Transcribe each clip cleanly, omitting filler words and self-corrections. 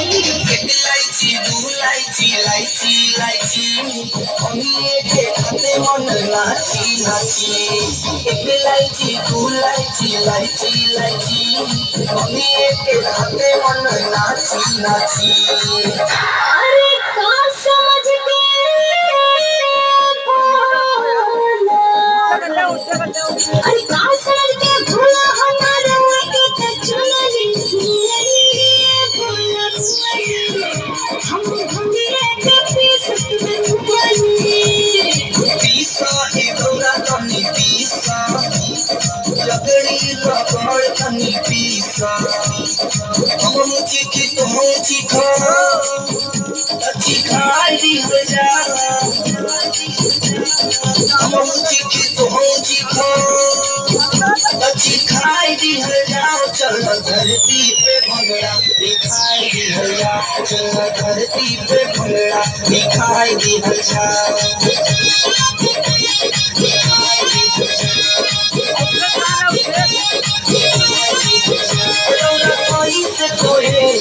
इलायची दूलायची इलायची इलायची अनिए के खाते मन नाची नाची इलायची दूलायची इलायची इलायची अनिए के खाते मन नाची नाची अरे का समझ के भोला अरे का समझ के भोला हमारा के तो चुनरी भोला हम भंगिया के पीस बनी पीसा इधरा तनी पीसा लकड़ी रगड़ तनी पीसा हम चिकी तो हम चिखा अच्छी खाई हो जा हम चिकी तो हम चिखा अच्छी खाई हो जा चल धरती पे भंगड़ा दिखाई हो जा चल धरती पे भंगड़ा दिखाई हो जा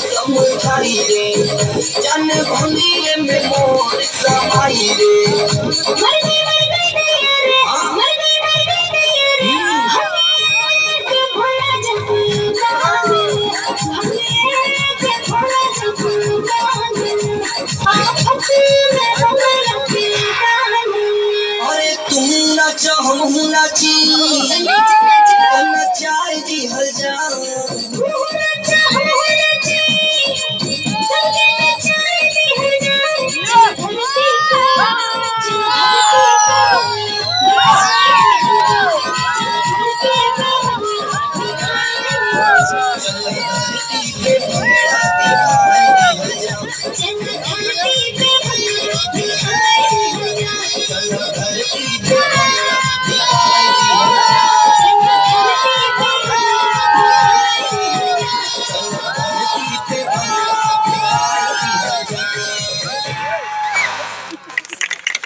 समझाई रे जन भंगिए में मोर समाई रे अरे तुम नाच हम नाची